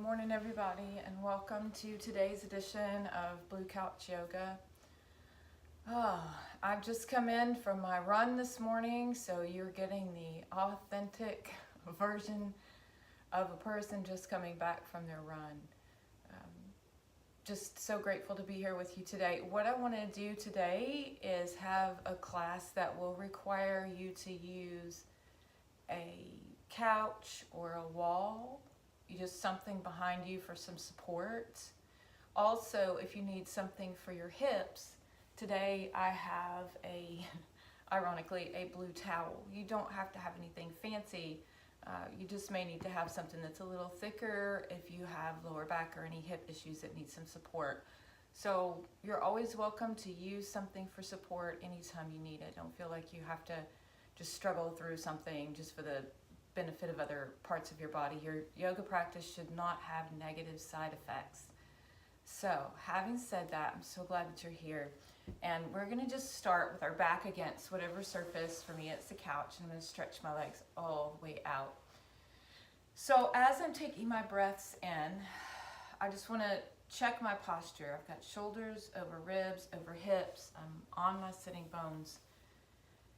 morning, everybody, and welcome to today's edition of Blue Couch Yoga. I've just come in from my run this morning, so you're getting the authentic version of a person just coming back from their run. Just so grateful to be here with you today. What I want to do today is have a class that will require you to use a couch or a wall, just something behind you for some support. Also, if you need something for your hips, today I have ironically, a blue towel. You don't have to have anything fancy. You just may need to have something that's a little thicker if you have lower back or any hip issues that need some support. So you're always welcome to use something for support anytime you need it. Don't feel like you have to just struggle through something just for the benefit of other parts of your body. Your yoga practice should not have negative side effects. So having said that, I'm so glad that you're here. And we're going to just start with our back against whatever surface. For me, it's the couch. And I'm going to stretch my legs all the way out. So as I'm taking my breaths in, I just want to check my posture. I've got shoulders over ribs, over hips. I'm on my sitting bones.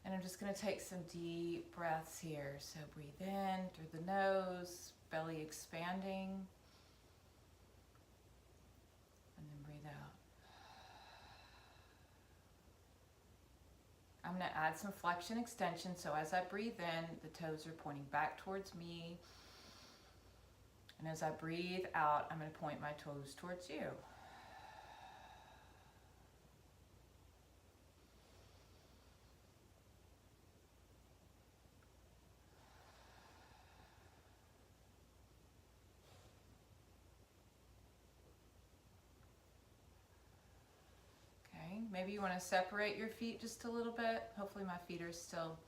And I'm just going to take some deep breaths here. So breathe in through the nose, belly expanding. And then breathe out. I'm going to add some flexion extension. So as I breathe in, the toes are pointing back towards me. And as I breathe out, I'm going to point my toes towards you. Maybe you want to separate your feet just a little bit. Hopefully my feet are still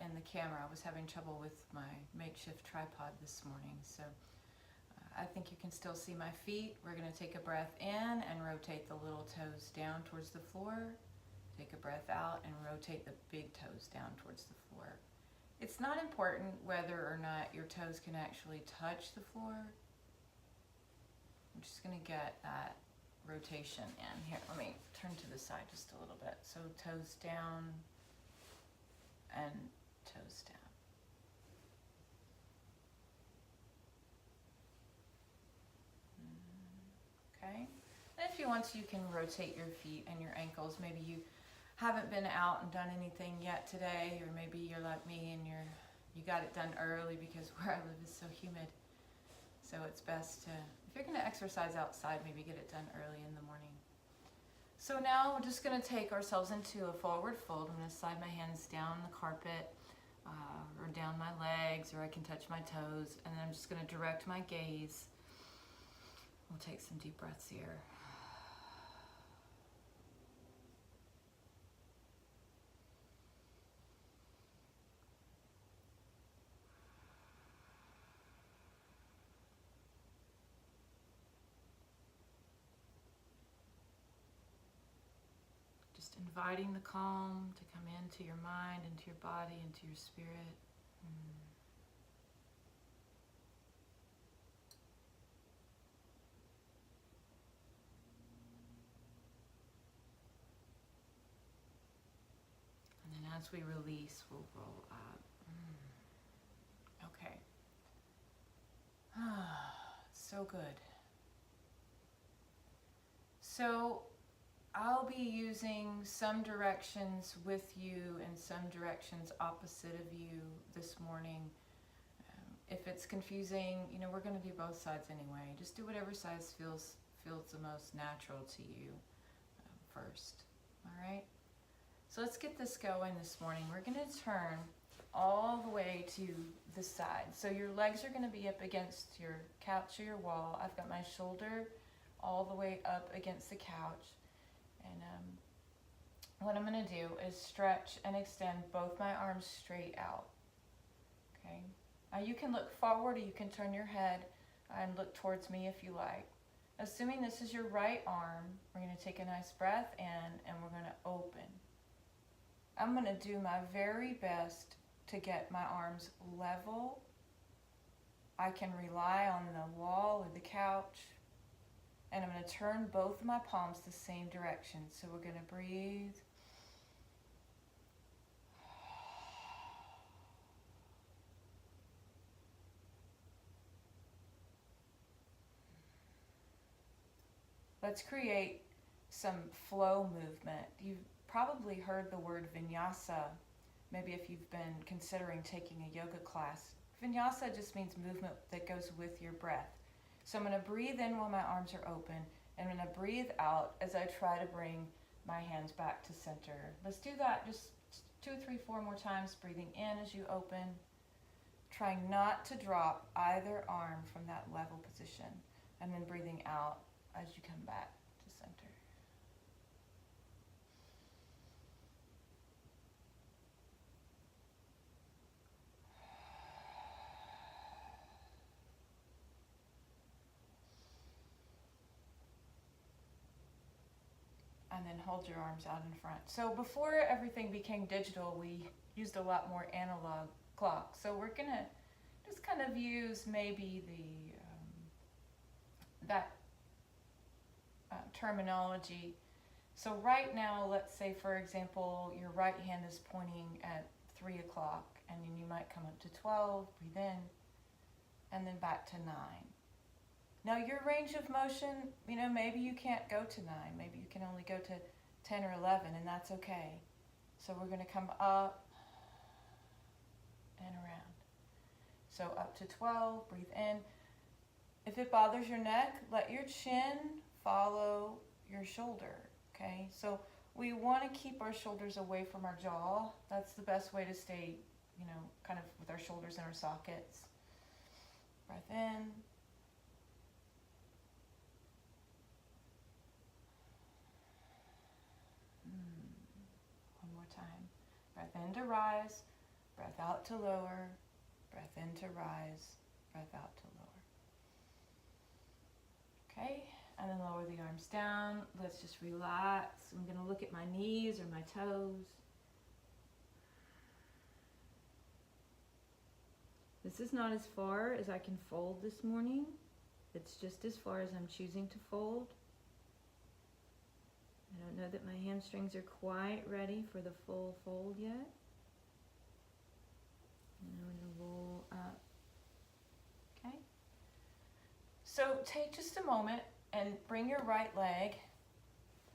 in the camera. I was having trouble with my makeshift tripod this morning, so I think you can still see my feet. We're going to take a breath in and rotate the little toes down towards the floor. Take a breath out and rotate the big toes down towards the floor. It's not important whether or not your toes can actually touch the floor. I'm just going to get that rotation in. Here, let me turn to the side just a little bit. So toes down and toes down. Okay. And if you want to, you can rotate your feet and your ankles. Maybe you haven't been out and done anything yet today, or maybe you're like me and you got it done early because where I live is so humid. So it's best to, if you're going to exercise outside, maybe get it done early in the morning. So now we're just going to take ourselves into a forward fold. I'm going to slide my hands down the carpet or down my legs, or I can touch my toes. And then I'm just going to direct my gaze. We'll take some deep breaths here. Just inviting the calm to come into your mind, into your body, into your spirit. And then as we release, we'll roll up. Okay. So good. So I'll be using some directions with you and some directions opposite of you this morning. If it's confusing, we're going to do both sides anyway. Just do whatever side feels the most natural to you first. All right? So let's get this going this morning. We're going to turn all the way to the side. So your legs are going to be up against your couch or your wall. I've got my shoulder all the way up against the couch. And what I'm going to do is stretch and extend both my arms straight out. Okay. You can look forward, or you can turn your head and look towards me if you like. Assuming this is your right arm, we're going to take a nice breath in and we're going to open. I'm going to do my very best to get my arms level. I can rely on the wall couch. And I'm going to turn both of my palms the same direction. So we're going to breathe. Let's create some flow movement. You've probably heard the word vinyasa, maybe if you've been considering taking a yoga class. Vinyasa just means movement that goes with your breath. So I'm going to breathe in while my arms are open, and I'm going to breathe out as I try to bring my hands back to center. Let's do that just 2, 3, 4 more times, breathing in as you open, trying not to drop either arm from that level position, and then breathing out as you come back to center. And then hold your arms out in front. So before everything became digital, we used a lot more analog clock. So we're gonna just kind of use maybe that terminology. So right now, let's say for example, your right hand is pointing at 3 o'clock, and then you might come up to 12, breathe in, and then back to 9. Now your range of motion, maybe you can't go to 9, maybe you can only go to 10 or 11, and that's okay. So we're going to come up and around. So up to 12, breathe in. If it bothers your neck, let your chin follow your shoulder, okay? So we want to keep our shoulders away from our jaw. That's the best way to stay, kind of with our shoulders in our sockets. Breath in. One more time. Breath in to rise, breath out to lower, breath in to rise, breath out to lower. Okay, and then lower the arms down. Let's just relax. I'm going to look at my knees or my toes. This is not as far as I can fold this morning. It's just as far as I'm choosing to fold. I don't know that my hamstrings are quite ready for the full fold yet. And I'm going to roll up. Okay. So take just a moment and bring your right leg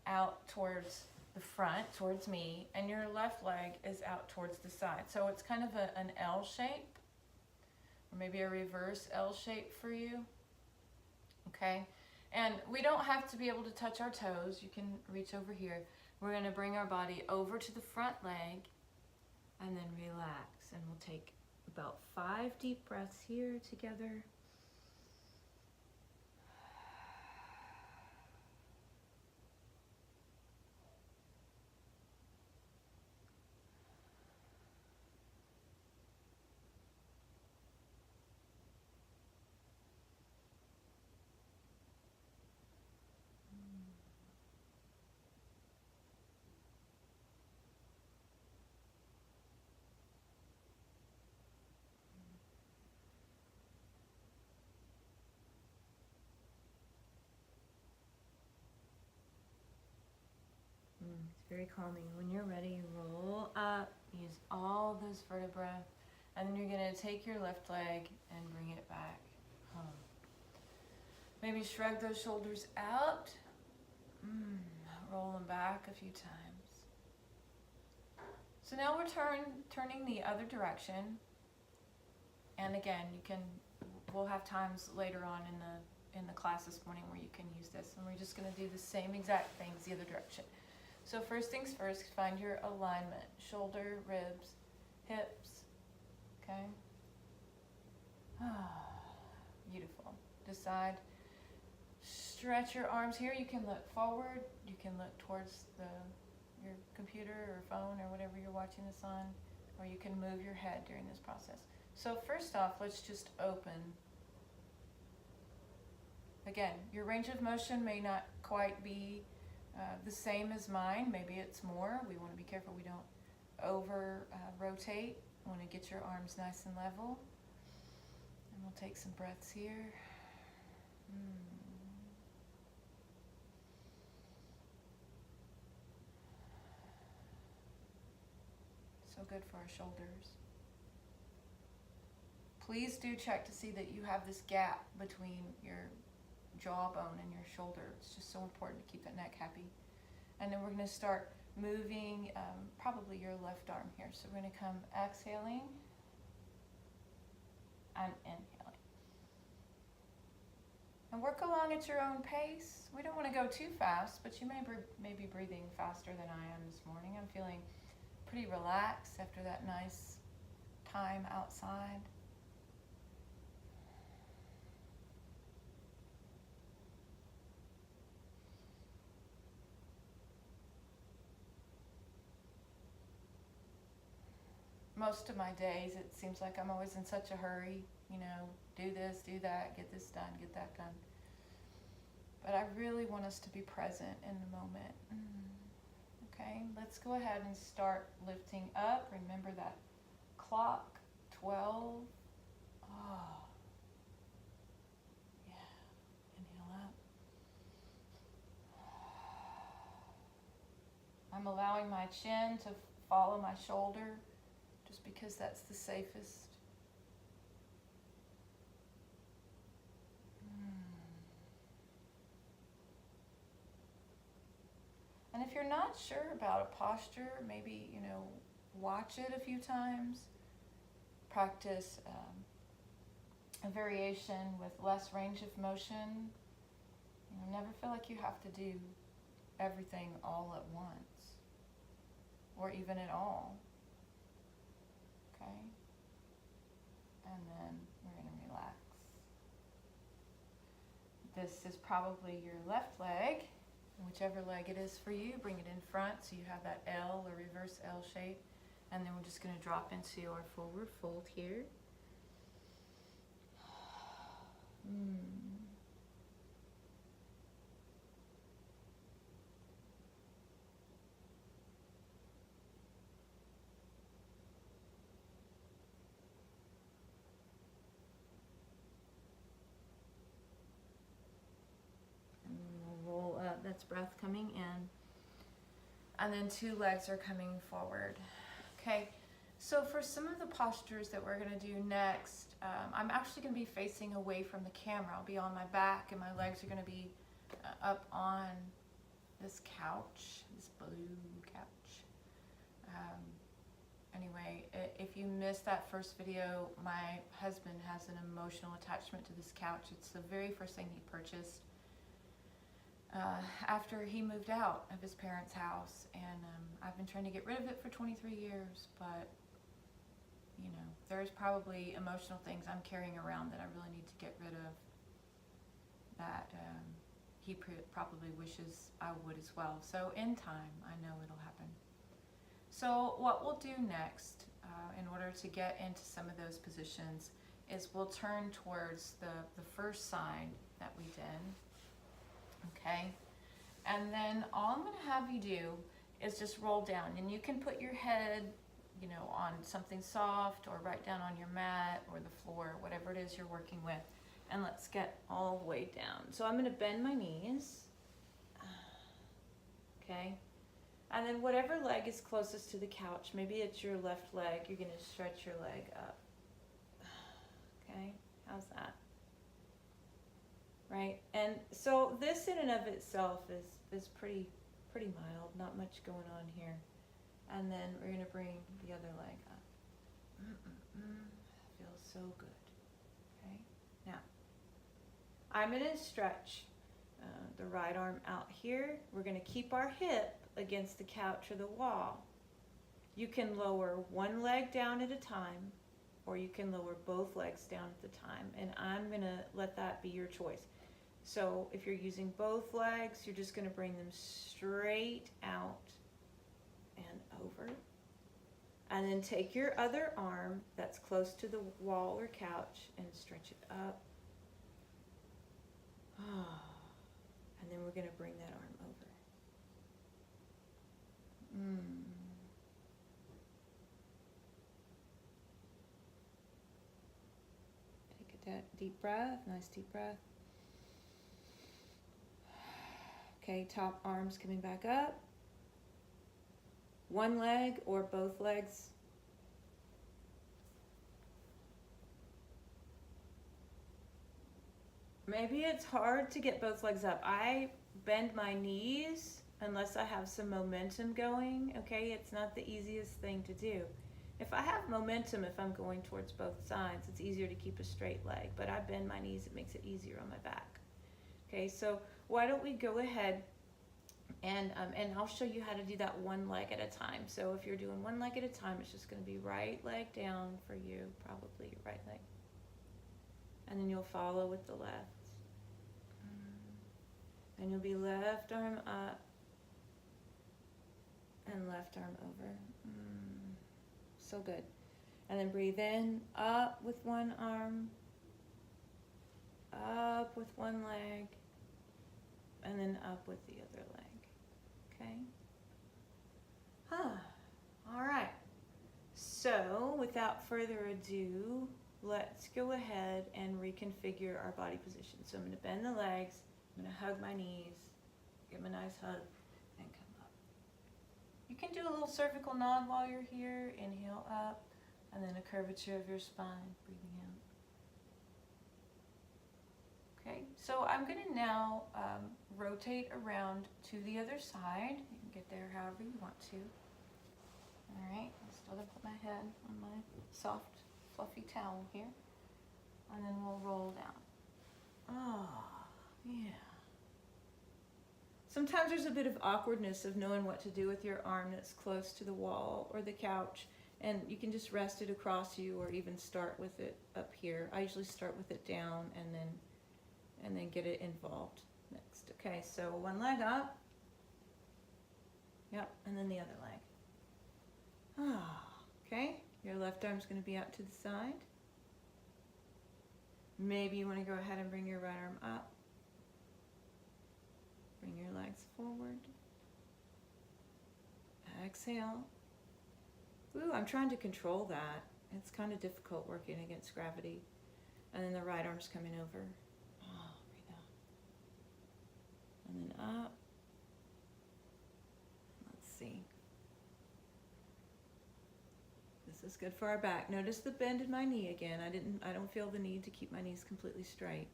out towards the front, towards me, and your left leg is out towards the side. So it's kind of an L shape, or maybe a reverse L shape for you. Okay. And we don't have to be able to touch our toes. You can reach over here. We're going to bring our body over to the front leg and then relax. And we'll take about 5 deep breaths here together. It's very calming. When you're ready, roll up, use all those vertebrae, and then you're going to take your left leg and bring it back home. Maybe shrug those shoulders out. Roll them back a few times. So now we're turning the other direction. And again, we'll have times later on in the class this morning where you can use this. And we're just going to do the same exact things the other direction. So first things first, find your alignment. Shoulder, ribs, hips. Okay? Beautiful. Decide. Stretch your arms here. You can look forward. You can look towards your computer or phone or whatever you're watching this on. Or you can move your head during this process. So first off, let's just open. Again, your range of motion may not quite be the same as mine. Maybe it's more. We want to be careful we don't over rotate. You want to get your arms nice and level. And we'll take some breaths here. good for our shoulders. Please do check to see that you have this gap between your jawbone and your shoulder. It's just so important to keep that neck happy. And then we're going to start moving probably your left arm here. So we're going to come exhaling and inhaling. And work along at your own pace. We don't want to go too fast, but you may be breathing faster than I am this morning. I'm feeling pretty relaxed after that nice time outside. Most of my days, it seems like I'm always in such a hurry, you know, do this, do that, get this done, get that done. But I really want us to be present in the moment. Okay, let's go ahead and start lifting up. Remember that clock, 12. Oh, yeah, inhale up. I'm allowing my chin to follow my shoulder, just because that's the safest. And if you're not sure about a posture, maybe, you know, watch it a few times. Practice a variation with less range of motion. You know, never feel like you have to do everything all at once, or even at all. Okay? And then we're going to relax. This is probably your left leg. Whichever leg it is for you, bring it in front so you have that L or reverse L shape. And then we're just going to drop into our forward fold here. That's breath coming in. And then 2 legs are coming forward. Okay, so for some of the postures that we're going to do next, I'm actually going to be facing away from the camera. I'll be on my back and my legs are going to be up on this couch, this blue couch. Anyway, if you missed that first video, my husband has an emotional attachment to this couch. It's the very first thing he purchased after he moved out of his parents' house, and I've been trying to get rid of it for 23 years, but you know, there's probably emotional things I'm carrying around that I really need to get rid of that he probably wishes I would as well. So in time, I know it'll happen. So what we'll do next, in order to get into some of those positions, is we'll turn towards the first side that we did. Okay, and then all I'm going to have you do is just roll down, and you can put your head, you know, on something soft or right down on your mat or the floor, whatever it is you're working with. And let's get all the way down. So I'm going to bend my knees. Okay, and then whatever leg is closest to the couch, maybe it's your left leg, you're going to stretch your leg up. Okay, how's that? Right, and so this in and of itself is pretty mild, not much going on here. And then we're going to bring the other leg up. Feels so good. Okay, now I'm going to stretch the right arm out here. We're going to keep our hip against the couch or the wall. You can lower one leg down at a time, or you can lower both legs down at the time, and I'm going to let that be your choice. So if you're using both legs, you're just going to bring them straight out and over. And then take your other arm that's close to the wall or couch and stretch it up. And then we're going to bring that arm over. Take a deep breath, nice deep breath. Okay, top arms coming back up. One leg or both legs Maybe it's hard to get both legs up. I bend my knees unless I have some momentum going, okay? It's not the easiest thing to do. If I have momentum, if I'm going towards both sides, it's easier to keep a straight leg, but I bend my knees, it makes it easier on my back. Okay, so why don't we go ahead and I'll show you how to do that one leg at a time. So if you're doing one leg at a time, it's just gonna be right leg down for you, probably your right leg. And then you'll follow with the left. And you'll be left arm up and left arm over. So good. And then breathe in, up with one arm, up with one leg, and then up with the other leg. Okay? All right. So without further ado, let's go ahead and reconfigure our body position. So I'm going to bend the legs, I'm going to hug my knees, give them a nice hug, and come up. You can do a little cervical nod while you're here. Inhale up, and then a curvature of your spine, breathing out. Okay, so I'm going to now rotate around to the other side. You can get there however you want to. All right, I'm still going to put my head on my soft, fluffy towel here, and then we'll roll down. Oh, yeah. Sometimes there's a bit of awkwardness of knowing what to do with your arm that's close to the wall or the couch, and you can just rest it across you or even start with it up here. I usually start with it down and then get it involved next. Okay, so one leg up. Yep, and then the other leg. Okay, your left arm's going to be out to the side. Maybe you want to go ahead and bring your right arm up. Bring your legs forward. Exhale. Ooh, I'm trying to control that. It's kind of difficult working against gravity. And then the right arm's coming over. Breathe out. And then up. Let's see. This is good for our back. Notice the bend in my knee again. I don't feel the need to keep my knees completely straight.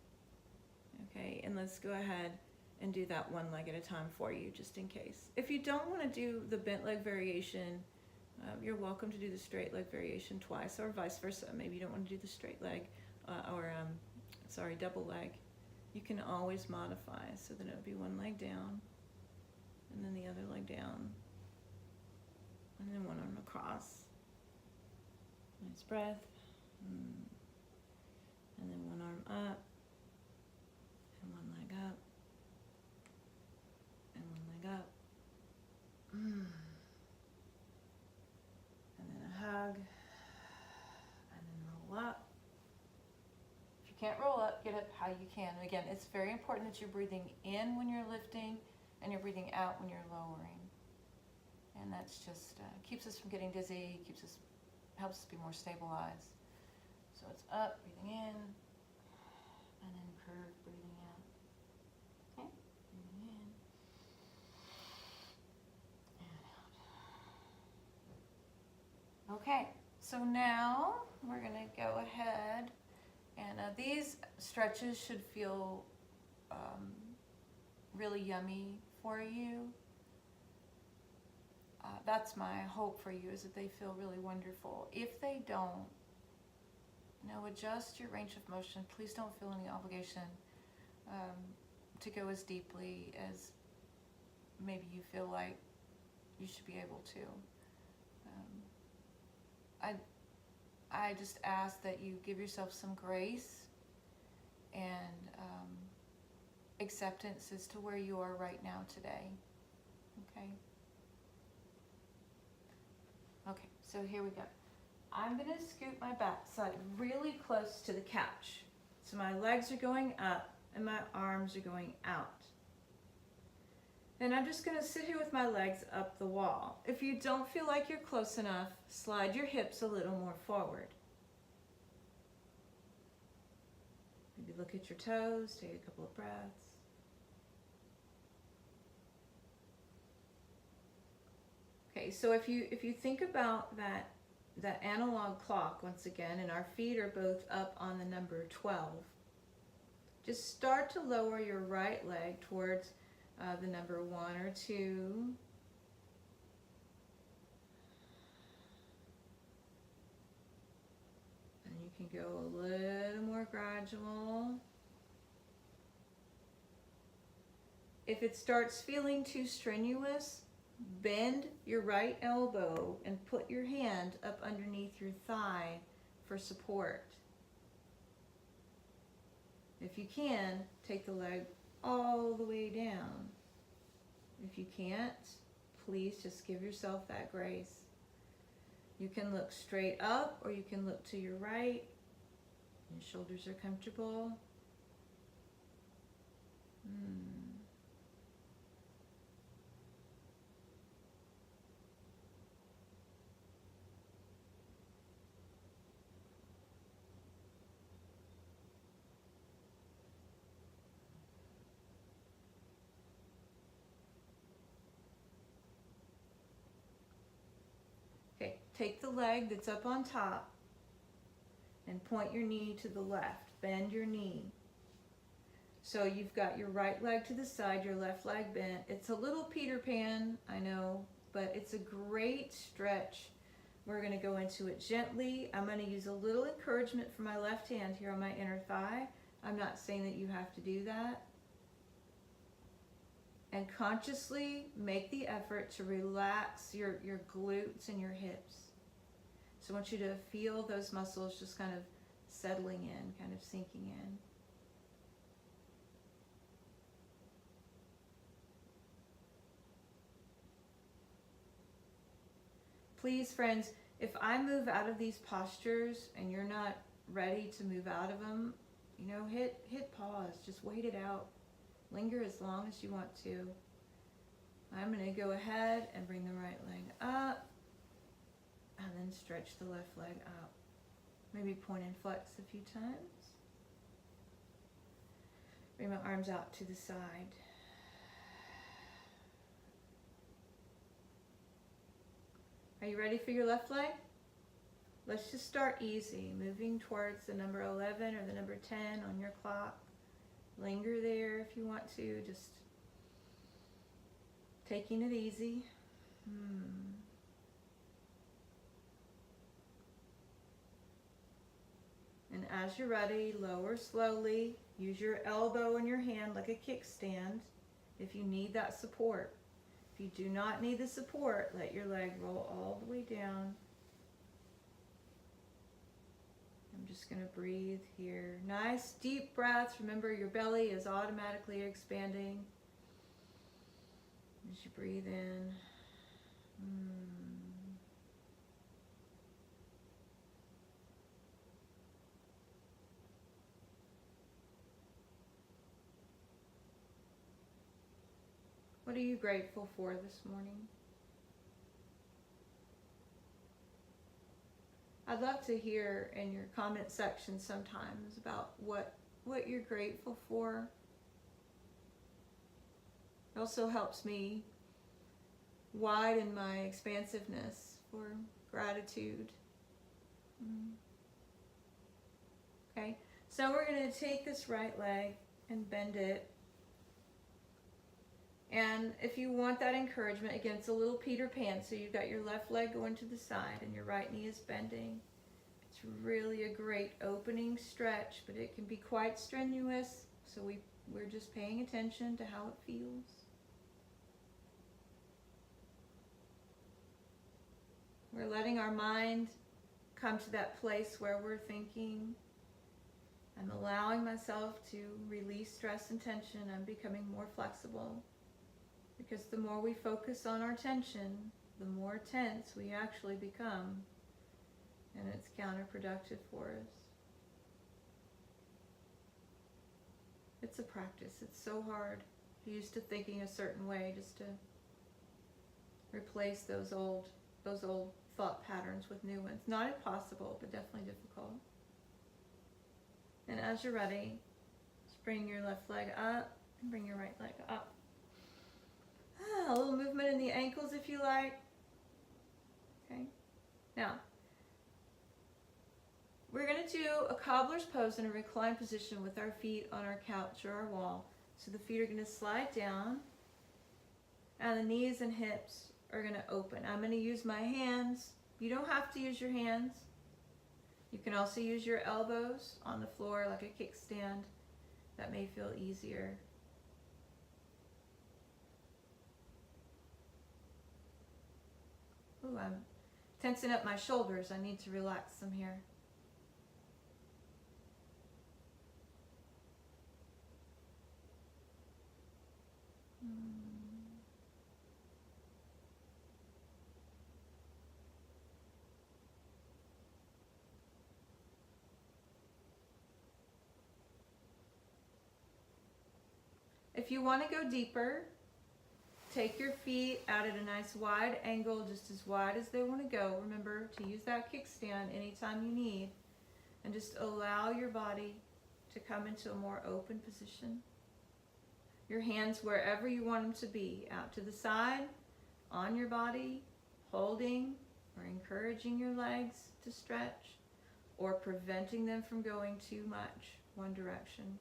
Okay, and let's go ahead and do that one leg at a time for you, just in case. If you don't want to do the bent leg variation, you're welcome to do the straight leg variation twice, or vice versa. Maybe you don't want to do the straight leg, double leg. You can always modify, so then it would be one leg down, and then the other leg down, and then one arm across. Nice breath. And then one arm up, and one leg up, and one leg up. And then a hug, and then roll up. If you can't roll up, get up how you can. And again, it's very important that you're breathing in when you're lifting, and you're breathing out when you're lowering. And that's just keeps us from getting dizzy, helps us be more stabilized. So it's up, breathing in, and then curve, breathing out. Okay, breathing in, and out. Okay, so now we're gonna go ahead, and these stretches should feel really yummy for you. That's my hope for you, is that they feel really wonderful. If they don't, adjust your range of motion. Please don't feel any obligation to go as deeply as maybe you feel like you should be able to. I just ask that you give yourself some grace and acceptance as to where you are right now today. Okay? Okay, so here we go. I'm going to scoot my backside really close to the couch. So my legs are going up and my arms are going out. And I'm just going to sit here with my legs up the wall. If you don't feel like you're close enough, slide your hips a little more forward. Maybe look at your toes, take a couple of breaths. Okay, so if you think about that analog clock once again, and our feet are both up on the number 12, Just start to lower your right leg towards the number 1 or 2. And you can go a little more gradual. If it starts feeling too strenuous, bend your right elbow and put your hand up underneath your thigh for support. If you can, take the leg all the way down. If you can't, please just give yourself that grace. You can look straight up or you can look to your right. Your shoulders are comfortable. Okay, take the leg that's up on top and point your knee to the left. Bend your knee. So you've got your right leg to the side, your left leg bent. It's a little Peter Pan, I know, but it's a great stretch. We're going to go into it gently. I'm going to use a little encouragement from my left hand here on my inner thigh. I'm not saying that you have to do that. And consciously make the effort to relax your glutes and your hips. So I want you to feel those muscles just kind of settling in, kind of sinking in. Please, friends, if I move out of these postures and you're not ready to move out of them, you know, hit pause. Just wait it out. Linger as long as you want to. I'm going to go ahead and bring the right leg up and then stretch the left leg up. Maybe point and flex a few times. Bring my arms out to the side. Are you ready for your left leg? Let's just start easy, moving towards the number 11 or the number 10 on your clock. Linger there if you want to, just taking it easy. And as you're ready, lower slowly. Use your elbow in your hand like a kickstand if you need that support. If you do not need the support, let your leg roll all the way down. I'm just going to breathe here. Nice deep breaths. Remember, your belly is automatically expanding as you breathe in. What are you grateful for this morning? I'd love to hear in your comment section sometimes about what you're grateful for. It also helps me widen my expansiveness for gratitude. Okay, so we're going to take this right leg and bend it. And if you want that encouragement, again, it's a little Peter Pan. So you've got your left leg going to the side and your right knee is bending. It's really a great opening stretch, but it can be quite strenuous. So we're just paying attention to how it feels. We're letting our mind come to that place where we're thinking. I'm allowing myself to release stress and tension. I'm becoming more flexible. Because the more we focus on our tension, the more tense we actually become. And it's counterproductive for us. It's a practice. It's so hard. I'm used to thinking a certain way just to replace those old thought patterns with new ones. Not impossible, but definitely difficult. And as you're ready, just bring your left leg up and bring your right leg up. A little movement in the ankles if you like. Okay. Now, We're going to do a cobbler's pose in a reclined position with our feet on our couch or our wall. So the feet are going to slide down and the knees and hips are going to open. I'm going to use my hands. You don't have to use your hands. You can also use your elbows on the floor like a kickstand. That may feel easier. Ooh, I'm tensing up my shoulders. I need to relax them here. If you want to go deeper, take your feet out at a nice wide angle, just as wide as they want to go. Remember to use that kickstand anytime you need, and just allow your body to come into a more open position. Your hands wherever you want them to be, out to the side, on your body, holding or encouraging your legs to stretch, or preventing them from going too much one direction.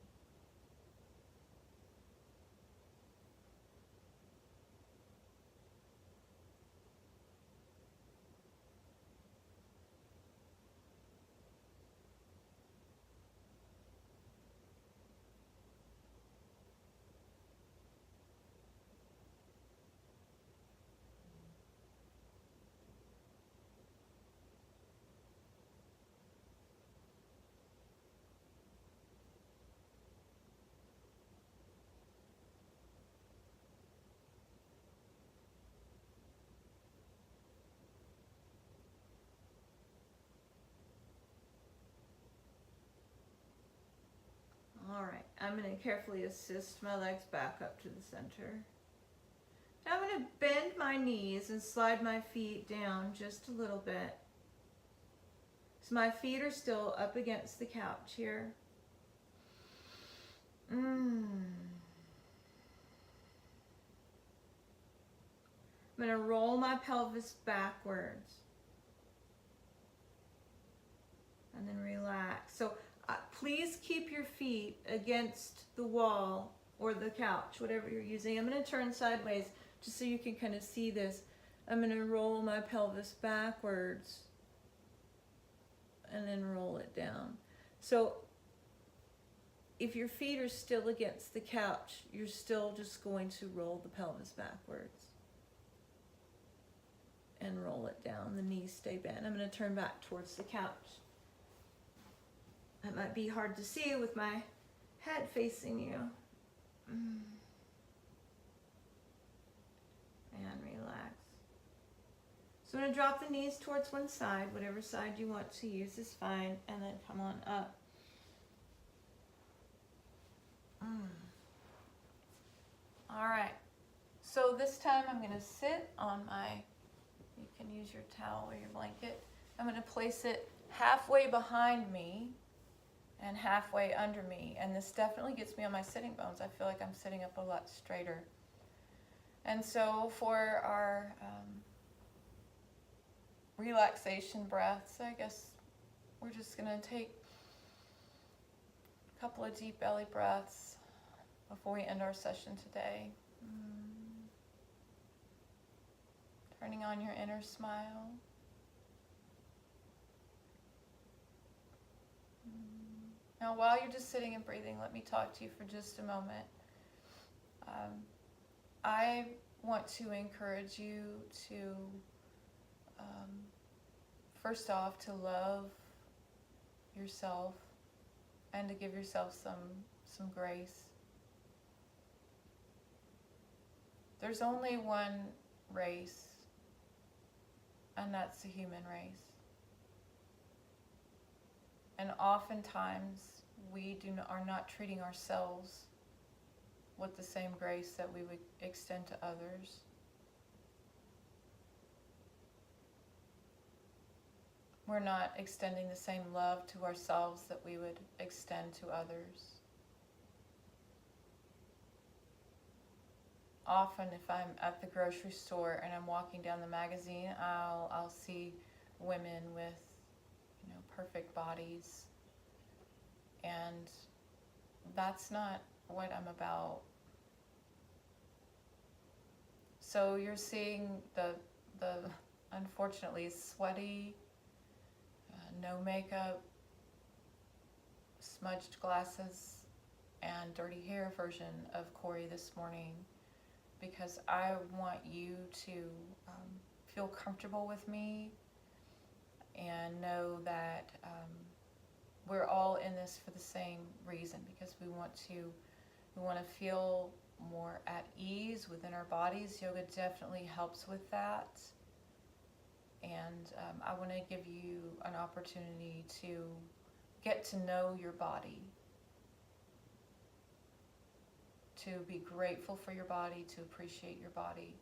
All right, I'm going to carefully assist my legs back up to the center. Now I'm going to bend my knees and slide my feet down just a little bit. So my feet are still up against the couch here. I'm going to roll my pelvis backwards. And then relax. So please keep your feet against the wall or the couch, whatever you're using. I'm going to turn sideways just so you can kind of see this. I'm going to roll my pelvis backwards and then roll it down. So if your feet are still against the couch, you're still just going to roll the pelvis backwards and roll it down. The knees stay bent. I'm going to turn back towards the couch. That might be hard to see with my head facing you. And relax. So I'm going to drop the knees towards one side. Whatever side you want to use is fine. And then come on up. All right. So this time I'm going to sit on my, you can use your towel or your blanket. I'm going to place it halfway behind me and halfway under me, and this definitely gets me on my sitting bones. I feel like I'm sitting up a lot straighter. And so for our relaxation breaths, I guess we're just going to take a couple of deep belly breaths before we end our session today. Turning on your inner smile. Now, while you're just sitting and breathing, let me talk to you for just a moment. I want to encourage you to, first off, to love yourself and to give yourself some grace. There's only one race, and that's the human race. And oftentimes, we are not treating ourselves with the same grace that we would extend to others. We're not extending the same love to ourselves that we would extend to others. Often, if I'm at the grocery store and I'm walking down the magazine aisle, I'll see women with, perfect bodies. And that's not what I'm about. So you're seeing the unfortunately sweaty, no makeup, smudged glasses, and dirty hair version of Corey this morning, because I want you to feel comfortable with me and know that we're all in this for the same reason, because we want to feel more at ease within our bodies. Yoga definitely helps with that. And I want to give you an opportunity to get to know your body, to be grateful for your body, to appreciate your body.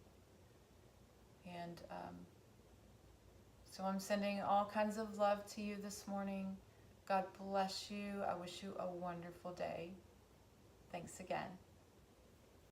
And so I'm sending all kinds of love to you this morning. God bless you. I wish you a wonderful day. Thanks again.